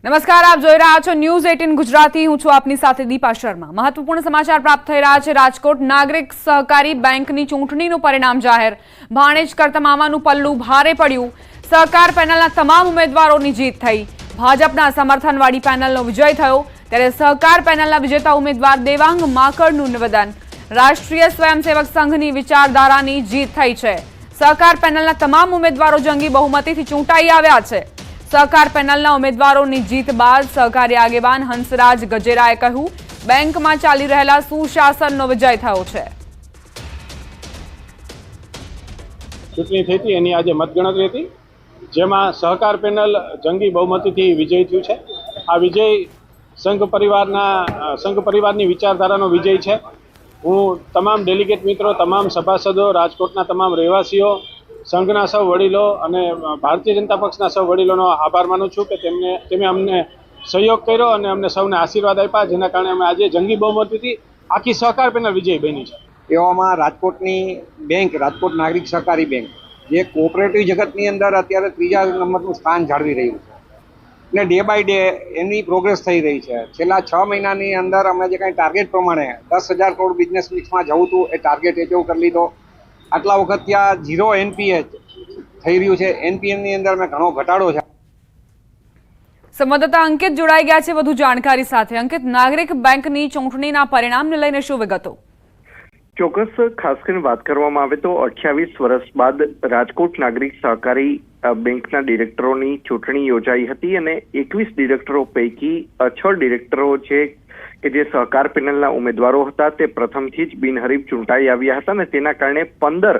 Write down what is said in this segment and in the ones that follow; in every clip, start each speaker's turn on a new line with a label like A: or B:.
A: નમસ્કાર, આપ જોઈ રહ્યા છો ન્યૂઝ 18 ગુજરાતી। હું છું આપની સાથે દીપા શર્મા। મહત્વપૂર્ણ સમાચાર પ્રાપ્ત થઈ રહ્યા છે। રાજકોટ નાગરિક સહકારી બેંકની ચૂંટણીનું પરિણામ જાહેર। ભાણેજ કરતમામાનું પલ્લું ભારે પડ્યું। સહકાર પેનલના તમામ ઉમેદવારોની જીત થઈ। ભાજપના સમર્થનવાળી પેનલનો વિજય થયો, ત્યારે સહકાર પેનલના વિજેતા ઉમેદવાર દેવાંગ માકડનું નિવેદન। રાષ્ટ્રીય સ્વયંસેવક સંઘની વિચારધારાની જીત થઈ છે। સહકાર પેનલના તમામ ઉમેદવારો જંગી બહુમતીથી ચૂંટાઈ આવ્યા છે। સહકાર પેનલના ઉમેદવારોની જીત બાદ સહકારી આગેવાન હંસરાજ ગજેરાએ કહ્યું, બેંકમાં ચાલી રહેલા સુશાસનનો વિજય થયો છે।
B: ચૂંટણી થઈ હતી એની આજે મતગણતરી હતી, જેમાં સહકાર પેનલ જંગી બહુમતીથી વિજય થયું છે। આ વિજય સંઘ પરિવારની વિચારધારાનો વિજય છે। હું તમામ ડેલિગેટ મિત્રો, તમામ સભાસદો, રાજકોટના તમામ રહેવાસીઓ, સંઘના સૌ વડીલો અને ભારતીય જનતા પક્ષના સૌ વડીલોનો આભાર માનું છું કે તેમને અમને સહયોગ કર્યો અને અમને સૌને આશીર્વાદ આપ્યા, જેના કારણે અમે આજે જંગી બહુમતીથી આખી સહકાર પેનલ વિજય બની છે।
C: એવામાં રાજકોટની બેંક, રાજકોટ નાગરિક સહકારી બેંક, જે કોઓપરેટિવ જગતની અંદર અત્યારે 3જા નંબરનું સ્થાન જાળવી રહ્યું છે અને ડે બાય ડે એની પ્રોગ્રેસ થઈ રહી છે। છેલ્લા 6 મહિનાની અંદર અમે જે કાંઈ ટાર્ગેટ પ્રમાણે 10,000 કરોડ બિઝનેસ મિક્સમાં જવું હતું, એ ટાર્ગેટ એચીવ કરી લીધો। આટલા વખત ત્યાં 0 NPA થઈ રહ્યું છે। NPA અંદર મેં ઘણો ઘટાડો છે।
A: સંવાદદાતા અંકિત જોડાઈ ગયા છે વધુ જાણકારી સાથે। અંકિત, નાગરિક બેંકની ચૂંટણીના પરિણામને લઈને શું વિગતો?
D: ચોક્કસ, ખાસ કરીને વાત કરવામાં આવે તો 28 વર્ષ બાદ રાજકોટ નાગરિક સહકારી બેંકના ડિરેક્ટરોની ચૂંટણી યોજાઈ હતી અને 21 ડિરેક્ટરો પૈકી 6 ડિરેક્ટરો છે કે જે સહકાર પેનલના ઉમેદવારો હતા તે પ્રથમથી જ બિનહરીફ ચૂંટાઈ આવ્યા હતા અને તેના કારણે 15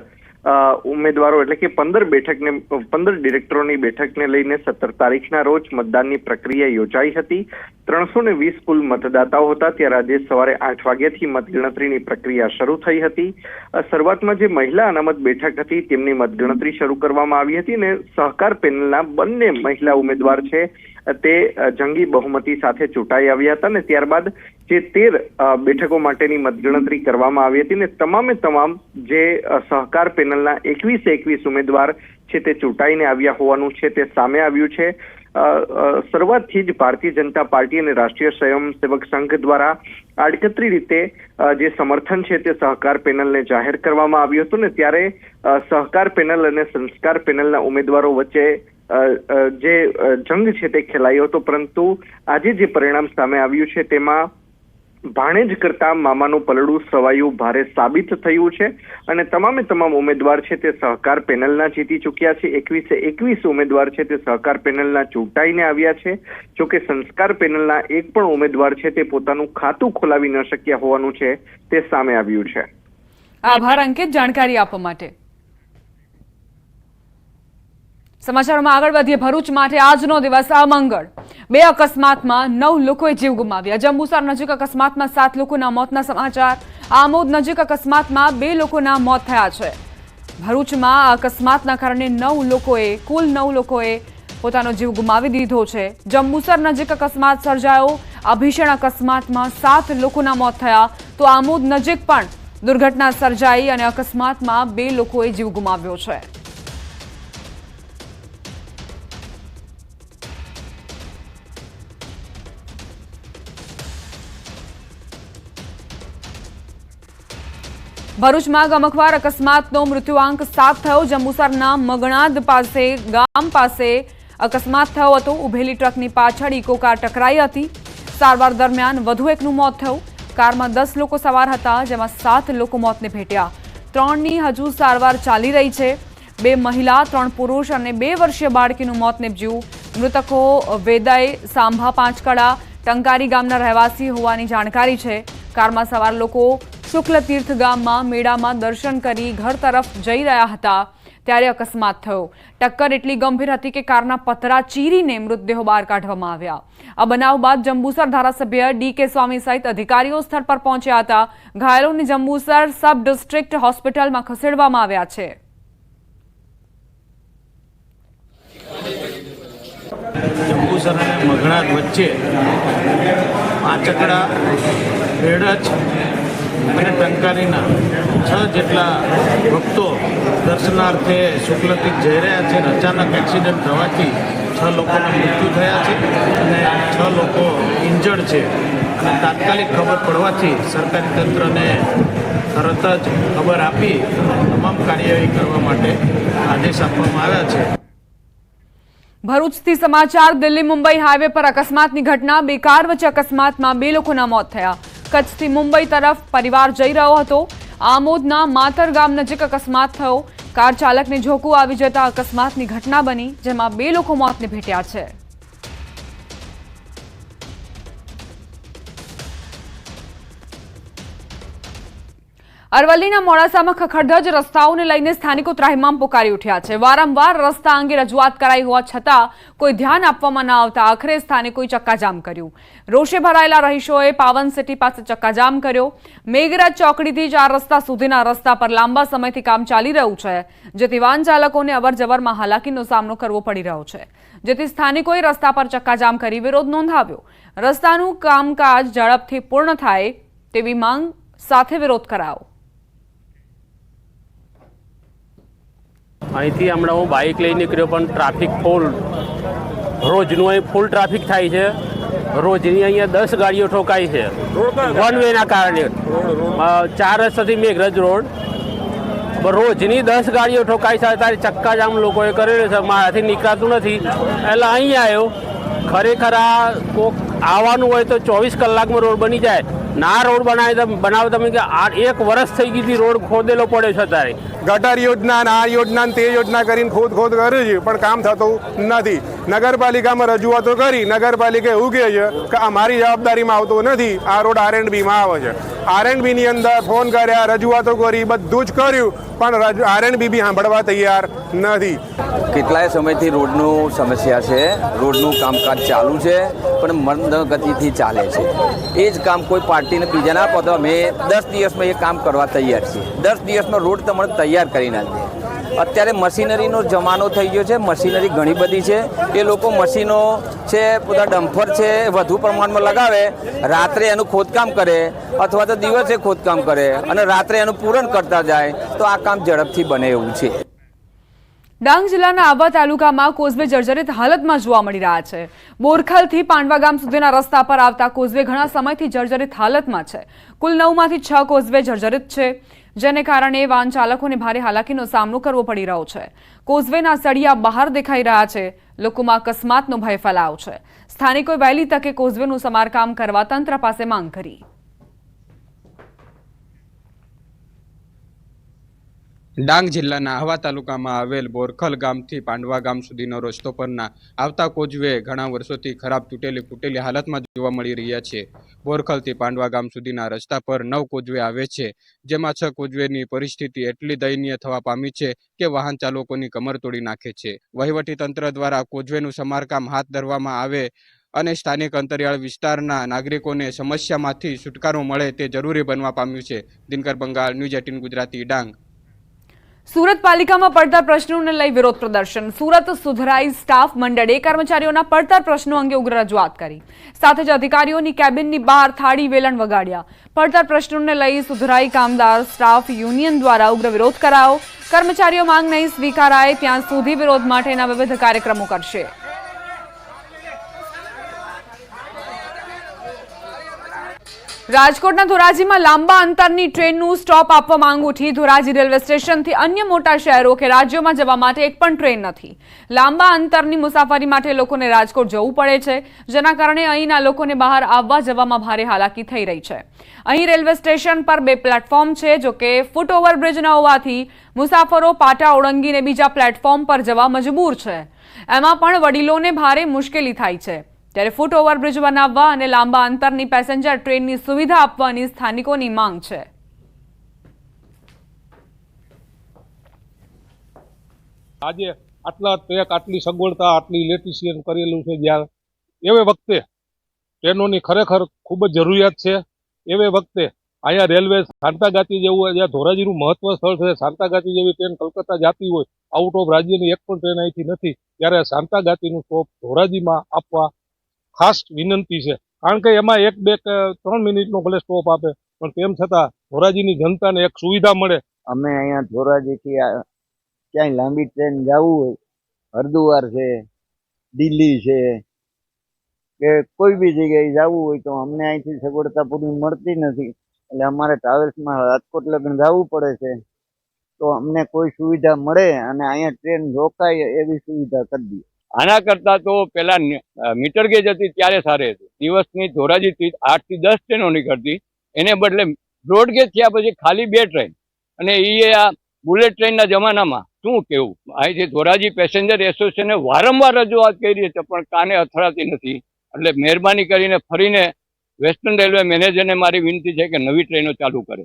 D: ઉમેદવારો એટલે કે 15 ડિરેક્ટરોની બેઠકને લઈને 17 તારીખના રોજ મતદાનની પ્રક્રિયા યોજાઈ હતી। 320 કુલ મતદાતાઓ હતા, ત્યારે આજે સવારે 8 વાગ્યાથી મતગણતરીની પ્રક્રિયા શરૂ થઈ હતી। શરૂઆતમાં જે મહિલા અનામત બેઠક હતી તેમની મતગણતરી શરૂ કરવામાં આવી હતી અને સહકાર પેનલના બંને મહિલા ઉમેદવાર છે તે જંગી બહુમતી સાથે ચૂંટાઈ આવ્યા હતા અને ત્યારબાદ જે 13 બેઠકો માટેની મતગણતરી કરવામાં આવી હતી ને તમામ જે સહકાર પેનલના 21 ઉમેદવાર છે તે ચૂંટાઈને આવ્યા હોવાનું છે તે સામે આવ્યું છે। શરૂઆતથી જ ભારતીય જનતા પાર્ટી અને રાષ્ટ્રીય સ્વયંસેવક સંઘ દ્વારા આડકતરી રીતે જે સમર્થન છે તે સહકાર પેનલને જાહેર કરવામાં આવ્યું હતું ને ત્યારે સહકાર પેનલ અને સંસ્કાર પેનલના ઉમેદવારો વચ્ચે જે જંગ છે તે ખેલાયો હતો, પરંતુ આજે જે પરિણામ સામે આવ્યું છે તેમાં ભાણેજ કરતા મામાનું પલડું સવાયું ભારે સાબિત થયું છે અને તમામ ઉમેદવાર છે તે સહકાર પેનલના જીતી ચૂક્યા છે। 21 ઉમેદવાર છે તે સહકાર પેનલના ચૂંટાઈને આવ્યા છે। જોકે સંસ્કાર પેનલના એક પણ ઉમેદવાર છે તે પોતાનું ખાતું ખોલાવી ન શક્યા હોવાનું છે તે સામે આવ્યું છે।
A: આભાર અંકિત, જાણકારી આપવા માટે। સમાચારોમાં આગળ વધીએ। ભરૂચ માટે આજનો દિવસ અમંગળ। 2 અકસ્માતમાં 9 લોકોએ જીવ ગુમાવ્યા। જંબુસર નજીક અકસ્માતમાં 7 લોકોના મોતના સમાચાર। આમોદ નજીક અકસ્માતમાં 2 લોકોના મોત થયા છે। ભરૂચમાં અકસ્માતના કારણે કુલ 9 લોકોએ પોતાનો જીવ ગુમાવી દીધો છે। જંબુસર નજીક અકસ્માત સર્જાયો। આ ભીષણ અકસ્માતમાં 7 લોકોના મોત થયા, તો આમોદ નજીક પણ દુર્ઘટના સર્જાઈ અને અકસ્માતમાં 2 લોકોએ જીવ ગુમાવ્યો છે। ભરૂચમાં ગમખ્વાર અકસ્માતનો મૃત્યુઆંક 7 થયો। જંબુસરના મગણાદ ગામ પાસે અકસ્માત થયો હતો। ઉભેલી ટ્રકની પાછળ ઇકો કાર ટકરાઈ હતી। સારવાર દરમિયાન વધુ એકનું મોત થયું। કારમાં 10 લોકો સવાર હતા, જેમાં 7 લોકો મોતને ભેટ્યા। 3ની હજુ સારવાર ચાલી રહી છે। 2 મહિલા, 3 પુરુષ અને 2 વર્ષીય બાળકીનું મોત નીપજ્યું। મૃતકો વેદય સાંભા પાંચકડા ટંકારી ગામના રહેવાસી હોવાની જાણકારી છે। કારમાં સવાર લોકો શુક્લ તીર્થ ગામમાં મેળામાં દર્શન કરી ઘર તરફ જઈ રહ્યા હતા ત્યારે અકસ્માત થયો। ટક્કર એટલી ગંભીર હતી કે કારના પતરા ચીરીને મૃતદેહો બહાર કાઢવામાં આવ્યા। આ બનાવ બાદ જંબુસર ધારાસભ્ય DK સ્વામી સહિત અધિકારીઓ સ્થળ પર પહોંચ્યા હતા। ઘાયલોને જંબુસર સબ ડિસ્ટ્રિક્ટ હોસ્પિટલમાં ખસેડવામાં આવ્યા છે।
E: જંબુસર અને મગણાદ વચ્ચે પાંચકડા, રેડજ અને ટંકારીના 6 જેટલા ભક્તો દર્શનાર્થે શુક્લતીર્થ જઈ રહ્યા છે અને અચાનક એક્સિડન્ટ થવાથી 6 લોકોના મૃત્યુ થયા છે અને 6 લોકો ઇન્જર્ડ છે અને તાત્કાલિક ખબર પડવાથી સરકારી તંત્રને તરત જ ખબર આપી અને તમામ કાર્યવાહી કરવા માટે આદેશ આપવામાં આવ્યા છે.
A: ભરૂચથી સમાચાર. દિલ્હી મુંબઈ હાઈવે પર અકસ્માતની ઘટના. બે કાર વચ્ચે અકસ્માતમાં 2 લોકોના મોત થયા. કચ્છથી મુંબઈ તરફ પરિવાર જઈ રહ્યો હતો. આમોદના માતર ગામ નજીક અકસ્માત થયો. કાર ચાલકને ઝોકું આવી જતા અકસ્માતની ઘટના બની, જેમાં 2 લોકો મોતને ભેટ્યા છે. અરવલ્લીના મોડાસામાં ખખડધજ રસ્તાઓને લઈને સ્થાનિકો ત્રાહિમામ પોકારી ઉઠ્યા છે. વારંવાર રસ્તા અંગે રજૂઆત કરાઈ હોવા છતાં કોઈ ધ્યાન આપવામાં ન આવતા આખરે સ્થાનિકોએ ચક્કાજામ કર્યું. રોષે ભરાયેલા રહીશોએ પાવન સિટી પાસે ચક્કાજામ કર્યો. મેઘરાજ ચોકડીથી 4 રસ્તા સુધીના રસ્તા પર લાંબા સમયથી કામ ચાલી રહ્યું છે, જેથી વાહન ચાલકોને અવરજવરમાં હાલાકીનો સામનો કરવો પડી રહ્યો છે. જેથી સ્થાનિકોએ રસ્તા પર ચક્કાજામ કરી વિરોધ નોંધાવ્યો. રસ્તાનું કામકાજ ઝડપથી પૂર્ણ થાય તેવી માંગ સાથે વિરોધ કરાયો.
F: અહીંથી હમણાં હું બાઇક લઈને નીકળ્યો, પણ ટ્રાફિક ફૂલ, રોજનું અહીં ફૂલ ટ્રાફિક થાય છે. રોજની અહીંયા 10 ગાડીઓ ઠોકાઈ છે વન વેના કારણે. 4 રસ્તાથી મેઘરજ રોડ રોજની 10 ગાડીઓ ઠોકાઈ છે. ત્યારે ચક્કાજામ લોકોએ કરેલો છે, મારાથી નીકળાતું નથી એટલે અહીં આવ્યો. ખરેખર આ કોક આવવાનું હોય તો 24 કલાકમાં રોડ બની જાય. ના રોડ બનાવે તમે કે 1 વર્ષ થઈ ગઈ હતી, રોડ ખોદેલો પડ્યો છે. ત્યારે
G: ગટર યોજના આ યોજના તે યોજના કરીને ખોદ કરે છે, પણ કામ થતું નથી. નગરપાલિકામાં રજૂઆતો કરી, નગરપાલિકા એવું કહે છે કે અમારી જવાબદારીમાં આવતો નથી, આ રોડ R&Bમાં આવે છે. R&B ની અંદર ફોન કર્યા, રજૂઆતો કરી, બધું જ કર્યું, પણ R&B બી સાંભળવા તૈયાર નથી.
H: કેટલાય સમયથી રોડનું સમસ્યા છે. રોડનું કામકાજ ચાલુ છે, પણ મંદ ગતિથી ચાલે છે. એ જ કામ કોઈ પાર્ટીને બીજા ના આપો તો અમે 10 દિવસમાં એ કામ કરવા તૈયાર છીએ. 10 દિવસમાં રોડ તમને તૈયાર કરી નાખીએ. અત્યારે મશીનરીનો જમાનો થઈ ગયો છે. મશીનરી ઘણી બધી છે. એ લોકો મશીનો છે, પોતા ડમ્ફર છે, વધુ પ્રમાણમાં લગાવે, રાત્રે એનું ખોદકામ કરે અથવા તો દિવસે ખોદકામ કરે અને રાત્રે એનું પૂરણ કરતા જાય તો આ કામ ઝડપથી બને એવું છે.
A: ડાંગ જિલ્લાના આહવા તાલુકામાં કોઝવે જર્જરિત હાલતમાં જોવા મળી રહ્યા છે. બોરખલથી પાંડવા ગામ સુધીના રસ્તા પર આવતા કોઝવે ઘણા સમયથી જર્જરિત હાલતમાં છે. કુલ 9 માંથી 6 કોઝવે જર્જરિત છે, જેને કારણે વાહન ચાલકોને ભારે હાલાકીનો સામનો કરવો પડી રહ્યો છે. કોઝવેના સળિયા બહાર દેખાઈ રહ્યા છે. લોકોમાં અકસ્માતનો ભય ફેલાયો છે. સ્થાનિકોએ વહેલી તકે કોઝવેનું સમારકામ કરવા તંત્ર પાસે માંગ કરી.
I: ડાંગ જિલ્લાના આહવા તાલુકામાં આવેલ બોરખલ ગામથી પાંડવા ગામ સુધીનો રસ્તો પરના આવતા કોઝવે ઘણા વર્ષોથી ખરાબ તૂટેલી ફૂટેલી હાલતમાં જોવા મળી રહ્યા છે. બોરખલથી પાંડવા ગામ સુધીના રસ્તા પર 9 કોઝવે આવે છે, જેમાં 6 કોઝવેની પરિસ્થિતિ એટલી દયનીય થવા પામી છે કે વાહન ચાલકોની કમર તોડી નાખે છે. વહીવટી તંત્ર દ્વારા કોઝવેનું સમારકામ હાથ ધરવામાં આવે અને સ્થાનિક અંતરિયાળ વિસ્તારના નાગરિકોને સમસ્યામાંથી છુટકારો મળે તે જરૂરી બનવા પામ્યું છે. દિનકર બંગાળ, ન્યૂઝ 18 ગુજરાતી, ડાંગ.
A: સુરત પાલિકામાં પડતર પ્રશ્નોને લઈ વિરોધ પ્રદર્શન. સુરત સુધરાઈ સ્ટાફ મંડળે કર્મચારીઓના પડતર પ્રશ્નો અંગે ઉગ્ર રજૂઆત કરી. સાથે જ અધિકારીઓની કેબિનની બહાર થાળી વેલણ વગાડ્યા. પડતર પ્રશ્નોને લઈ સુધરાઈ કામદાર સ્ટાફ યુનિયન દ્વારા ઉગ્ર વિરોધ કરાયો. કર્મચારીઓ માંગ નહીં સ્વીકારાય ત્યાં સુધી વિરોધ માટેના વિવિધ કાર્યક્રમો કરશે. રાજકોટના ધોરાજીમાં લાંબા અંતરની ટ્રેનનું સ્ટોપ આપવા માંગ ઉઠી. ધોરાજી રેલવે સ્ટેશનથી અન્ય મોટા શહેરો કે રાજ્યોમાં જવા માટે એક પણ ટ્રેન નથી. લાંબા અંતરની મુસાફરી માટે લોકોને રાજકોટ જવું પડે છે, જેના કારણે અહીંના લોકોને બહાર આવવા જવામાં ભારે હાલાકી થઈ રહી છે. અહીં રેલવે સ્ટેશન પર 2 પ્લેટફોર્મ છે, જો કે ફૂટ ઓવરબ્રિજ ન હોવાથી મુસાફરો પાટા ઓળંગીને બીજા પ્લેટફોર્મ પર જવા મજબૂર છે. એમાં પણ વડીલોને ભારે મુશ્કેલી થાય છે. ત્યારે ફૂટ ઓવરબ્રિજ બનાવવા અને લાંબા અંતરની પેસેન્જર ટ્રેનની સુવિધા આપવાની સ્થાનિકોની માંગ છે.
J: આજે આટલા ટ્રેક, આટલી સગવડતા, આટલી ઇલેક્ટ્રિશિયન કરેલું છે, જ્યાં એવે વખતે ટ્રેનોની ખરેખર ખૂબ જ જરૂરિયાત છે. એવે વખતે અહીંયા રેલવે સાંતાગાતી જેવું, જ્યાં ધોરાજીનું મહત્વ સ્થળ છે, સાંતાગાતી જેવી ટ્રેન કલકત્તા જતી હોય, આઉટ ઓફ રાજ્યની એક પણ ટ્રેન અહીંથી નથી, ત્યારે સાંતાગાતીનું સ્ટોપ ધોરાજીમાં આપવા ખાસ વિનંતી છે. કારણ કે એમાં 1, 2, 3 મિનિટનો ભલે સ્ટોપ આપે, પણ તેમ છતાં ધોરાજીની જનતાને એક સુવિધા મળે.
K: અમે અહીંયા ધોરાજીથી ક્યાંય લાંબી ટ્રેન જવું હોય, હરદુવાર છે, દિલ્હી છે કે કોઈ બી જગ્યાએ જવું હોય તો અમને અહીંથી સગવડતા પૂરી મળતી નથી, એટલે અમારે ટ્રાવેલ્સમાં રાજકોટ લગન જવું પડે છે. તો અમને કોઈ સુવિધા મળે અને અહીંયા ટ્રેન રોકાય એવી સુવિધા કરી દે.
L: આના કરતાં તો પેલા મીટર ગેજ હતી ત્યારે સારી હતી. દિવસની ધોરાજીથી 8 થી 10 ટ્રેનો નીકળતી, એને બદલે બ્રોડ ગેજ થયા પછી ખાલી 2 ટ્રેન, અને એ આ બુલેટ ટ્રેનના જમાનામાં શું કેવું. અહીંથી ધોરાજી પેસેન્જર એસોસિએશને વારંવાર રજૂઆત કરી છે પણ કાને અથડાતી નથી. એટલે મહેરબાની કરીને ફરીને વેસ્ટર્ન રેલવે મેનેજરને મારી વિનંતી છે કે નવી ટ્રેનો ચાલુ કરે.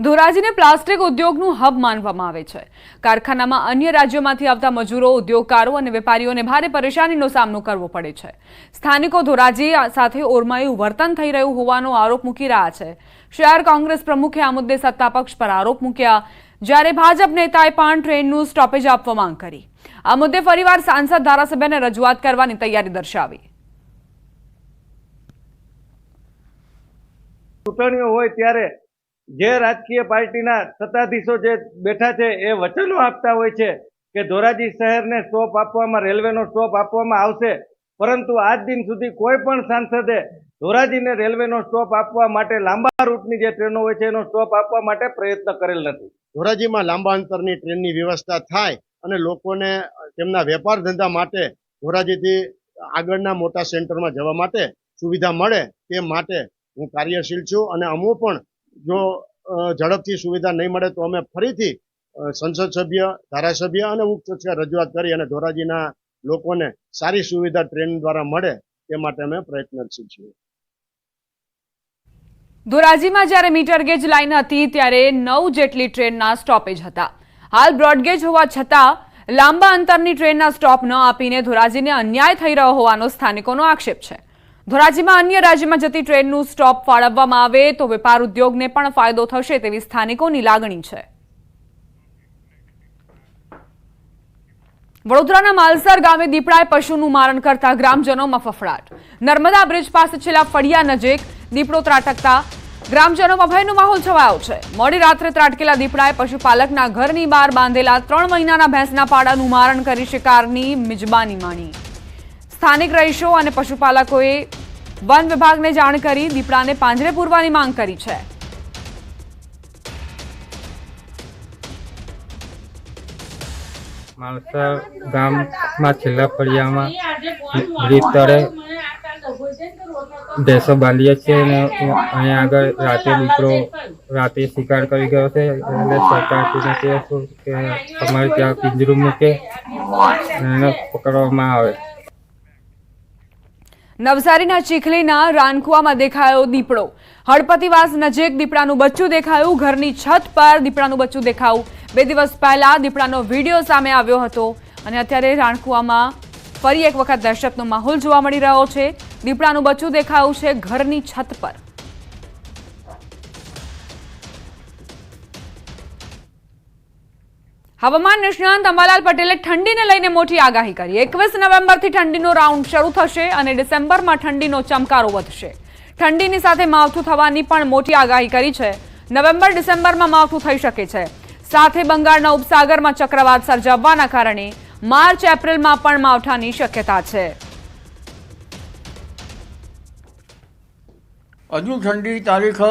A: ધોરાજીને પ્લાસ્ટિક ઉદ્યોગનું હબ માનવામાં આવે છે. કારખાનામાં અન્ય રાજ્યોમાંથી આવતા મજૂરો, ઉદ્યોગકારો અને વેપારીઓને ભારે પરેશાનીનો સામનો કરવો પડે છે. સ્થાનિકો ધોરાજી સાથે ઓરમાયું વર્તન થઈ રહ્યું હોવાનો આરોપ મૂકી રહ્યા છે. શહેર કોંગ્રેસ પ્રમુખે આ મુદ્દે સત્તાપક્ષ પર આરોપ મૂક્યા, જ્યારે ભાજપ નેતાએ પણ ટ્રેનનું સ્ટોપેજ આપવા માંગ કરી. આ મુદ્દે ફરીવાર સાંસદ ધારાસભ્યને રજૂઆત કરવાની તૈયારી દર્શાવી.
M: ચૂંટણીઓ હોય ત્યારે જે રાજકીય પાર્ટીના સત્તાધીશો જે બેઠા છે એ વચનો આપતા હોય છે કે ધોરાજી શહેરને સ્ટોપ આપવામાં, રેલવેનો સ્ટોપ આપવામાં આવશે, પરંતુ આજ દિન સુધી કોઈ પણ સાંસદે ધોરાજીને રેલવેનો સ્ટોપ આપવા માટે, લાંબા રૂટની જે ટ્રેનો હોય છે એનો સ્ટોપ આપવા માટે પ્રયત્ન કરેલ નથી.
N: ધોરાજીમાં લાંબા અંતરની ટ્રેનની વ્યવસ્થા થાય અને લોકોને તેમના વેપાર ધંધા માટે ધોરાજીથી આગળના મોટા સેન્ટરમાં જવા માટે સુવિધા મળે તે માટે હું કાર્યશીલ છું. અને અમુ પણ જો ઝડપથી સુવિધા નહીં મળે તો અમે ફરીથી સંસદ સભ્ય, ધારાસભ્ય અને ઉપસચિવ રજૂઆત કરી અને ધોરાજીના લોકોને સારી સુવિધા ટ્રેન દ્વારા મળે તે માટે અમે પ્રયત્નશીલ છીએ.
A: ધોરાજીમાં જ્યારે મીટર ગેજ લાઇન હતી ત્યારે 9 જેટલી ટ્રેનના સ્ટોપેજ હતા. હાલ બ્રોડગેજ હોવા છતાં લાંબા અંતરની ટ્રેનના સ્ટોપ ન આપીને ધોરાજીને અન્યાય થઈ રહ્યો હોવાનો સ્થાનિકોનો આક્ષેપ છે. ધોરાજીમાં અન્ય રાજ્યમાં જતી ટ્રેનનું સ્ટોપ ફાળવવામાં આવે તો વેપાર ઉદ્યોગને પણ ફાયદો થશે તેવી સ્થાનિકોની લાગણી છે. વડોદરાના માલસર ગામે દીપડાએ પશુનું મારણ કરતા ગ્રામજનોમાં ફફડાટ. નર્મદા બ્રિજ પાસે છેલ્લા ફળિયા નજીક દીપડો ત્રાટકતા ગ્રામજનોમાં ભયનો માહોલ છવાયો છે. મોડી રાત્રે ત્રાટકેલા દીપડાએ પશુપાલકના ઘરની બહાર બાંધેલા 3 મહિનાના ભેંસના પાડાનું મારણ કરી શિકારની મિજબાની માણી. સ્થાનિક રહીશો અને પશુપાલકોએ વન વિભાગને જાણ કરી દીપડાને પાંજરે પૂરવાની માંગ કરી છે.
O: માલસર ગામમાં છેલ્લા ફળિયામાં બ્રિજ તળે ભેંસો બાંધીએ છીએ અને અહીંયા આગળ રાતે શિકાર કરી ગયો છે. એટલે સરકારશ્રીને કહેશું કે અમારે ત્યાં પિંજરું મૂકે અને એને પકડવામાં આવે.
A: નવસારીના ચીખલીના રાનકુવામાં દેખાયો દીપડો. હળપતિવાસ નજીક દીપડાનું બચ્ચું દેખાયું. ઘરની છત પર દીપડાનું બચ્ચું દેખાયું. 2 દિવસ પહેલા દીપડાનો વિડીયો સામે આવ્યો હતો અને અત્યારે રાનકુવામાં ફરી એક વખત દહેશતનો માહોલ જોવા મળી રહ્યો છે. દીપડાનું બચ્ચું દેખાયું છે ઘરની છત પર. હવામાન નિષ્ણાંત અંબાલાલ પટેલે ઠંડીને લઈને મોટી આગાહી કરી. 21 નવેમ્બરથી ઠંડીનો રાઉન્ડ શરૂ થશે અને ડિસેમ્બરમાં ઠંડીનો ચમકારો વધશે. ઠંડીની સાથે માવઠું થવાની પણ મોટી આગાહી કરી છે. નવેમ્બર ડિસેમ્બરમાં માવઠું થઈ શકે છે. સાથે બંગાળના ઉપસાગરમાં ચક્રવાત સર્જાવવાના કારણે માર્ચ એપ્રિલમાં પણ માવઠાની શક્યતા છે.
P: હજુ ઠંડી તારીખ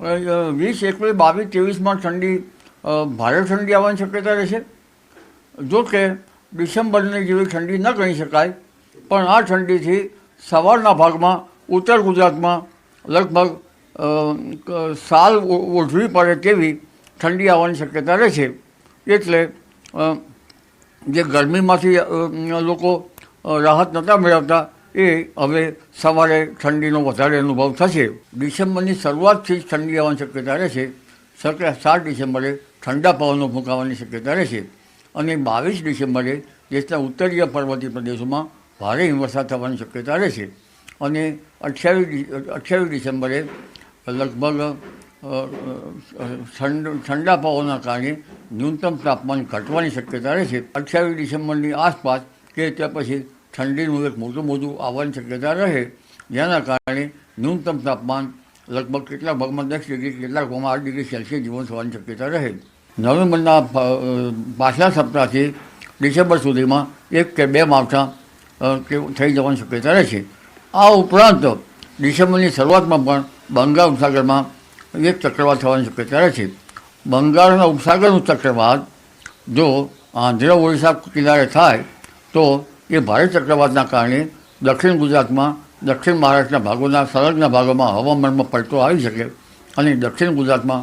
P: 20, 21, 22, 23માં ઠંડી ભારે ઠંડી આવવાની શક્યતા રહેશે. જો કે ડિસેમ્બરની જેવી ઠંડી ન કહી શકાય, પણ આ ઠંડીથી સવારના ભાગમાં ઉત્તર ગુજરાતમાં લગભગ સાલ ઓઢવી પડે તેવી ઠંડી આવવાની શક્યતા રહેશે. એટલે જે ગરમીમાંથી લોકો રાહત નહોતા મેળવતા એ હવે સવારે ઠંડીનો વધારે અનુભવ થશે. ડિસેમ્બરની શરૂઆતથી જ ઠંડી આવવાની શક્યતા રહેશે. 7 ડિસેમ્બરે ઠંડા પવનો ફૂંકાવાની શક્યતા રહેશે અને 22 ડિસેમ્બરે દેશના ઉત્તરીય પર્વતીય પ્રદેશોમાં ભારે હિમવર્ષા થવાની શક્યતા રહેશે અને 28 ડિસેમ્બરે લગભગ ઠંડા પવનના કારણે ન્યૂનતમ તાપમાન ઘટવાની શક્યતા રહેશે. 28 ડિસેમ્બરની આસપાસ કે ત્યાં પછી ઠંડીનું એક મોટું આવવાની શક્યતા રહે, જેના કારણે ન્યૂનતમ તાપમાન લગભગ કેટલાક ભાગમાં 10 ડિગ્રી, કેટલાક ભાગમાં 8 ડિગ્રી સેલ્સિયસ જેવું થવાની શક્યતા રહે. નવેમ્બરના પાછલા સપ્તાહથી ડિસેમ્બર સુધીમાં 1 કે 2 માવઠા કે થઈ જવાની શક્યતા રહે છે. આ ઉપરાંત ડિસેમ્બરની શરૂઆતમાં પણ બંગાળ ઉપસાગરમાં એક ચક્રવાત થવાની શક્યતા રહે છે. બંગાળના ઉપસાગરનું ચક્રવાત જો આંધ્ર ઓડિશા કિનારે થાય તો એ ભારે ચક્રવાતના કારણે દક્ષિણ ગુજરાતમાં, દક્ષિણ મહારાષ્ટ્રના ભાગોના સરહદના ભાગોમાં હવામાનમાં પલટો આવી શકે અને દક્ષિણ ગુજરાતમાં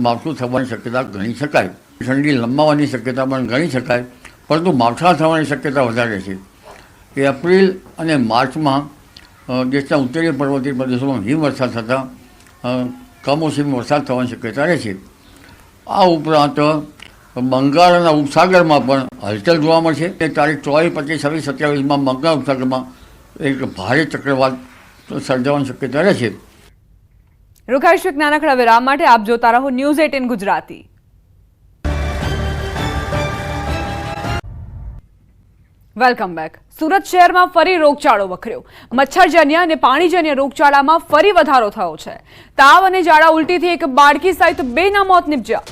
P: માવઠું થવાની શક્યતા ગણી શકાય. ઠંડી લંબાવવાની શક્યતા પણ ગણી શકાય, પરંતુ માવઠા થવાની શક્યતા વધારે છે. એપ્રિલ અને માર્ચમાં દેશના ઉત્તરીય પર્વતીય પ્રદેશોમાં હિમવર્ષા થતાં કમોસમી વરસાદ થવાની શક્યતા રહે છે. આ ઉપરાંત બંગાળના ઉપસાગરમાં પણ હલચલ જોવા મળશે. તારીખ 24, 25, 26, 27માં બંગાળ ઉપસાગરમાં એક ભારે ચક્રવાત સર્જાવાની શક્યતા રહે છે.
A: રોકાઈશું એક નાનકડા વિરામ માટે. આપ જોતા રહો news 18 Gujarati. Welcome back. Surat શહેરમાં ફરી રોગચાળો વકર્યો. મચ્છરજન્ય અને પાણીજન્ય રોગચાળામાં ફરી વધારો થયો છે. તાવ અને ઝાડા ઉલટીથી એક બાળકી સહિત 2ના મોત નીપજ્યા.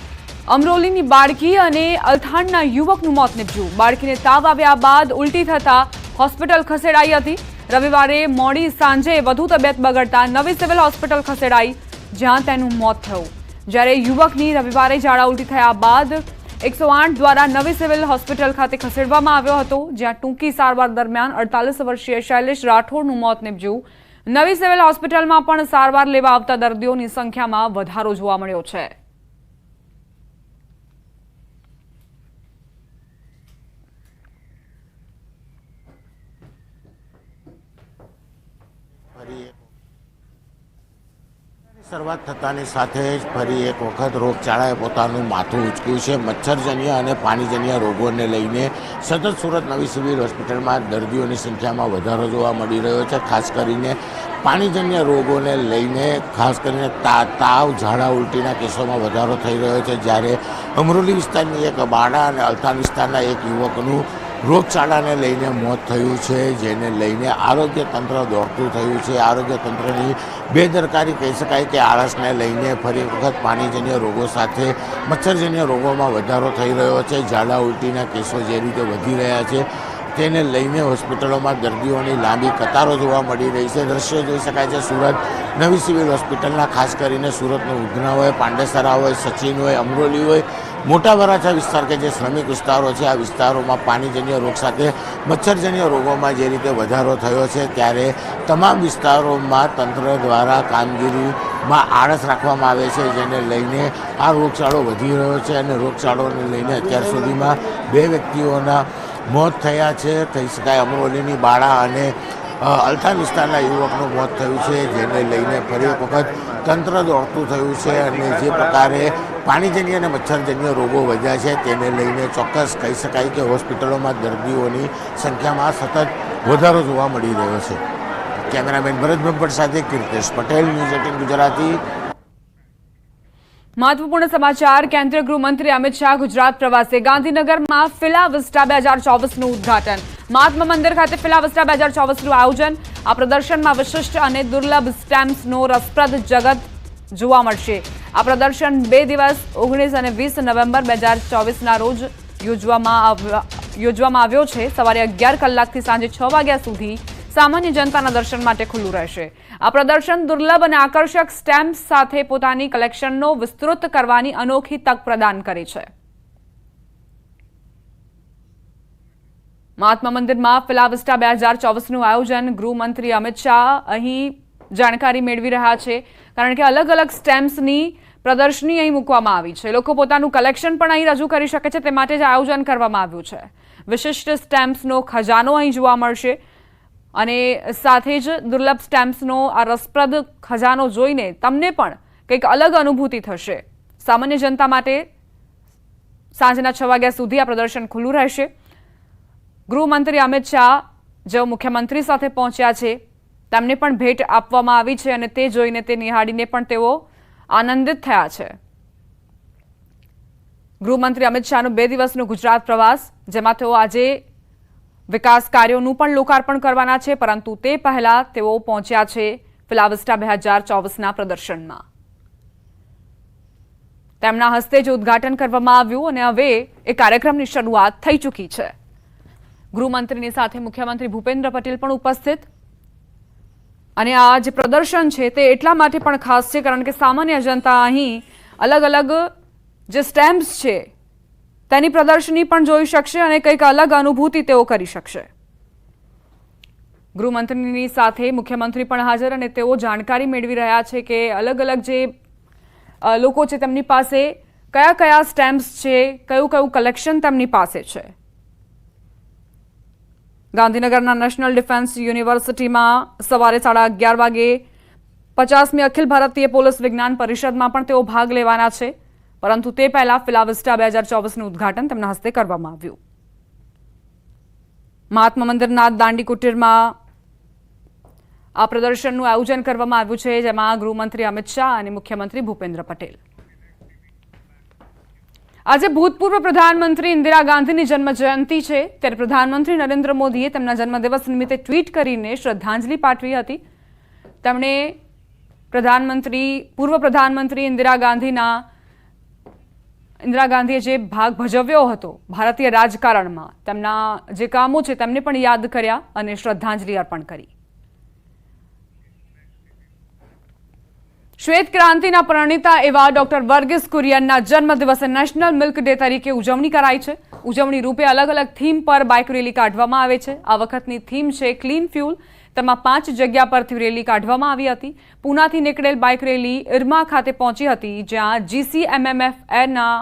A: અમરોલીની બાળકી અને અલથાણના યુવકનું મોત નીપજ્યું. બાળકીને તાવ આવ્યા બાદ ઉલટી થતા હોસ્પિટલ ખસેડાઈ હતી. રવિવારે મોડી સાંજે વધુ તબિયત બગડતા નવી સિવિલ હોસ્પિટલ ખસેડાઈ, જ્યાં તેનું મોત થયું. જ્યારે યુવકની રવિવારે ઝાડા ઉલટી થયા બાદ 108 દ્વારા નવી સિવિલ હોસ્પિટલ ખાતે ખસેડવામાં આવ્યો હતો, જ્યાં ટૂંકી સારવાર દરમિયાન 48 વર્ષીય શૈલેષ રાઠોડનું મોત નીપજ્યું. નવી સિવિલ હોસ્પિટલમાં પણ સારવાર લેવા આવતા દર્દીઓની સંખ્યામાં વધારો જોવા મળ્યો છે.
Q: શરૂઆત થતાની સાથે જ ફરી એક વખત રોગચાળાએ પોતાનું માથું ઉંચક્યું છે. મચ્છરજન્ય અને પાણીજન્ય રોગોને લઈને સતત સુરત નવી સિવિલ હોસ્પિટલમાં દર્દીઓની સંખ્યામાં વધારો જોવા મળી રહ્યો છે. ખાસ કરીને પાણીજન્ય રોગોને લઈને ખાસ કરીને તાવ, ઝાડા ઉલટીના કેસોમાં વધારો થઈ રહ્યો છે. જ્યારે અમરોલી વિસ્તારની એક બાળા અને અલથાણ વિસ્તારના એક યુવકનું રોગચાળાને લઈને મોત થયું છે, જેને લઈને આરોગ્ય તંત્ર દોડતું થયું છે. આરોગ્ય તંત્રની બેદરકારી કહી શકાય કે આળસને લઈને ફરી વખત પાણીજન્ય રોગો સાથે મચ્છરજન્ય રોગોમાં વધારો થઈ રહ્યો છે. ઝાડા ઉલટીના કેસો જે રીતે વધી રહ્યા છે તેને લઈને હોસ્પિટલોમાં દર્દીઓની લાંબી કતારો જોવા મળી રહી છે. દ્રશ્યો જોઈ શકાય છે સુરત નવી સિવિલ હોસ્પિટલના. ખાસ કરીને સુરતનું ઉધના હોય, પાંડેસરા હોય, સચિન હોય, અમરોલી હોય, મોટા વરાછા વિસ્તાર કે જે શ્રમિક વિસ્તારો છે, આ વિસ્તારોમાં પાણીજન્ય રોગ સાથે મચ્છરજન્ય રોગોમાં જે રીતે વધારો થયો છે, ત્યારે તમામ વિસ્તારોમાં તંત્ર દ્વારા કામગીરીમાં આળસ રાખવામાં આવે છે, જેને લઈને આ રોગચાળો વધી રહ્યો છે. અને રોગચાળોને લઈને અત્યાર સુધીમાં 2 વ્યક્તિઓના મોત થયા છે. કહી શકાય અમરોલીની બાળા અને અલથાણ વિસ્તારના યુવકનું મોત થયું છે, જેને લઈને ફરી એક વખત તંત્ર દોડતું થયું છે. અને જે પ્રકારે પાણીજન્ય અને મચ્છરજન્ય રોગો વધ્યા છે તેને લઈને ચોક્કસ કહી શકાય કે હોસ્પિટલોમાં દર્દીઓની સંખ્યામાં સતત વધારો જોવા મળી રહ્યો છે. કેમેરામેન ભરત બ્રહ્મભટ્ટ સાથે કીર્તેશ પટેલ, ન્યૂઝ 18 ગુજરાતી.
A: મહત્વપૂર્ણ સમાચાર. કેન્દ્રીય ગૃહમંત્રી અમિત શાહ ગુજરાત પ્રવાસે. ગાંધીનગરમાં ફિલા વિસ્ટા 2024નું ઉદઘાટન. મહાત્મા મંદિર ખાતે ફિલા વિસ્ટા 2024નું આયોજન. આ પ્રદર્શનમાં વિશિષ્ટ અને દુર્લભ સ્ટેમ્પ્સનો રસપ્રદ જગત જોવા મળશે. આ પ્રદર્શન 2 દિવસ 19 અને 20 નવેમ્બર 2024ના રોજ યોજવામાં આવ્યો છે. સવારે 11 કલાકથી સાંજે 6 વાગ્યા સુધી સામાન્ય જનતાના દર્શન માટે ખુલ્લું રહેશે. આ પ્રદર્શન દુર્લભ અને આકર્ષક સ્ટેમ્પ સાથે પોતાની કલેક્શનનો વિસ્તૃત કરવાની અનોખી તક પ્રદાન કરે છે. મહાત્મા મંદિરમાં ફિલા વિસ્ટા 2024નું આયોજન. ગૃહમંત્રી અમિત શાહ અહીં જાણકારી મેળવી રહ્યા છે, કારણ કે અલગ અલગ સ્ટેમ્પ્સની પ્રદર્શની અહીં મૂકવામાં આવી છે. લોકો પોતાનું કલેક્શન પણ અહીં રજૂ કરી શકે છે, તે માટે જ આયોજન કરવામાં આવ્યું છે. વિશિષ્ટ સ્ટેમ્પ્સનો ખજાનો અહીં જોવા મળશે અને સાથે જ દુર્લભ સ્ટેમ્પ્સનો આ રસપ્રદ ખજાનો જોઈને તમને પણ કંઈક અલગ અનુભૂતિ થશે. સામાન્ય જનતા માટે સાંજના 6 વાગ્યા સુધી આ પ્રદર્શન ખુલ્લું રહેશે. ગૃહમંત્રી અમિત શાહ જેઓ મુખ્યમંત્રી સાથે પહોંચ્યા છે, તેમને પણ ભેટ આપવામાં આવી છે અને તે જોઈને, તે નિહાળીને પણ તેઓ આનંદિત થયા છે. ગૃહમંત્રી અમિત શાહનો 2 દિવસનો ગુજરાત પ્રવાસ, જેમાં તેઓ આજે વિકાસ કાર્યોનું પણ લોકાર્પણ કરવાના છે, પરંતુ તે પહેલા તેઓ પહોંચ્યા છે ફિલા વિસ્ટા 2024ના પ્રદર્શનમાં. તેમના હસ્તે જ ઉદ્ઘાટન કરવામાં આવ્યું અને હવે એ કાર્યક્રમની શરૂઆત થઈ ચૂકી છે. ગૃહમંત્રીની સાથે મુખ્યમંત્રી ભૂપેન્દ્ર પટેલ પણ ઉપસ્થિત. અને આ જે પ્રદર્શન છે તે એટલા માટે પણ ખાસ છે કારણ કે સામાન્ય જનતા અહીં અલગ અલગ જે સ્ટેમ્પ્સ છે તેની પ્રદર્શની પણ જોઈ શકશે અને કંઈક અલગ અનુભૂતિ તેઓ કરી શકશે. ગૃહમંત્રીની સાથે મુખ્યમંત્રી પણ હાજર અને તેઓ જાણકારી મેળવી રહ્યા છે કે અલગ અલગ જે લોકો છે તેમની પાસે કયા કયા સ્ટેમ્પ્સ છે, કયું કયું કલેક્શન તેમની પાસે છે. ગાંધીનગરના નેશનલ ડિફેન્સ યુનિવર્સિટીમાં સવારે 11:30 વાગે 50મી અખિલ ભારતીય પોલીસ વિજ્ઞાન પરિષદમાં પણ તેઓ ભાગ લેવાના છે. પરંતુ તે પહેલા ફિલાવિસ્ટા 2024નું ઉદ્ઘાટન તેમના હસ્તે કરવામાં આવ્યું. મહાત્મા મંદિરના દાંડી કુટીરમાં આ પ્રદર્શનનું આયોજન કરવામાં આવ્યું છે, જેમાં ગૃહમંત્રી અમિત શાહ અને મુખ્યમંત્રી ભૂપેન્દ્ર પટેલ. આજે ભૂતપૂર્વ પ્રધાનમંત્રી ઇન્દિરા ગાંધીની જન્મ જયંતિ છે, ત્યારે પ્રધાનમંત્રી નરેન્દ્ર મોદીએ તેમના જન્મદિવસ નિમિત્તે ટ્વીટ કરીને શ્રદ્ધાંજલિ પાઠવી હતી. તેમણે પૂર્વ પ્રધાનમંત્રી ઇન્દિરા ગાંધીએ જે ભાગ ભજવ્યો હતો ભારતીય રાજકારણમાં, તેમના જે કામો છે તેમને પણ યાદ કર્યા અને શ્રદ્ધાંજલિ અર્પણ કરી. શ્વેત ક્રાંતિના પ્રણેતા એવા ડોક્ટર વર્ગીસ કુરિયનના જન્મદિવસે નેશનલ મિલ્ક ડે તરીકે ઉજવણી કરાઈ છે. ઉજવણી રૂપે અલગ અલગ થીમ પર બાઇક રેલી કાઢવામાં આવે છે. આ વખતની થીમ છે ક્લીન ફ્યુલ. તેમાં 5 જગ્યા પરથી રેલી કાઢવામાં આવી હતી. પૂનાથી નીકળેલ બાઇક રેલી ઇરમા ખાતે પહોંચી હતી, જ્યાં GCMMFના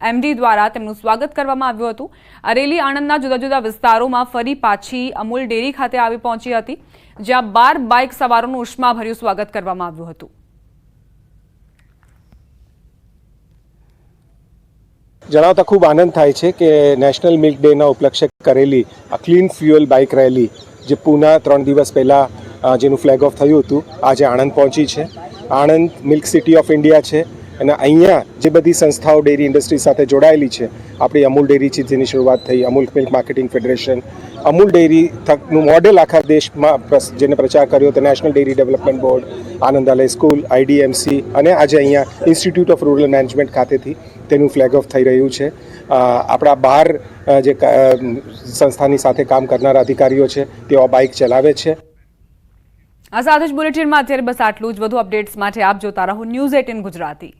A: MD દ્વારા તેમનું સ્વાગત કરવામાં આવ્યું હતું. આ રેલી આણંદના જુદા જુદા વિસ્તારોમાં ફરી પાછી અમૂલ ડેરી ખાતે આવી પહોંચી હતી, જ્યાં 12 બાઇક સવારોનું ઉષ્માભર્યું સ્વાગત કરવામાં આવ્યું હતું.
R: જણાવતા ખૂબ આનંદ થાય છે કે નેશનલ મિલ્ક ડેના ઉપલક્ષે કરેલી આ ક્લીન ફ્યુઅલ બાઇક રેલી જે પૂના 3 દિવસ પહેલાં જેનું ફ્લેગ ઓફ થયું હતું, આજે આણંદ પહોંચી છે. Anand milk city of India છે અને અહીંયા જે બધી સંસ્થાઓ ડેરી ઇન્ડસ્ટ્રી સાથે જોડાયેલી છે, આપણી અમૂલ ડેરી છે જેની શરૂઆત થઈ, Amul milk marketing federation, Amul dairy થકનું મોડેલ આખા દેશમાં જેને પ્રચાર કર્યો તો national dairy development board, Anandalaya school, IDMC અને આજે અહીંયા ઇન્સ્ટિટ્યૂટ ઓફ રૂરલ મેનેજમેન્ટ ખાતેથી તેનું ફ્લેગ ઓફ થઈ રહ્યું છે. આપણા 12 જે સંસ્થાની સાથે કામ કરનારા અધિકારીઓ છે તેઓ બાઇક ચલાવે છે.
A: આ સાથે જ બુલેટિનમાં અત્યારે બસ આટલું જ. વધુ અપડેટ્સ માટે આપ જોતા રહો News 18 ગુજરાતી.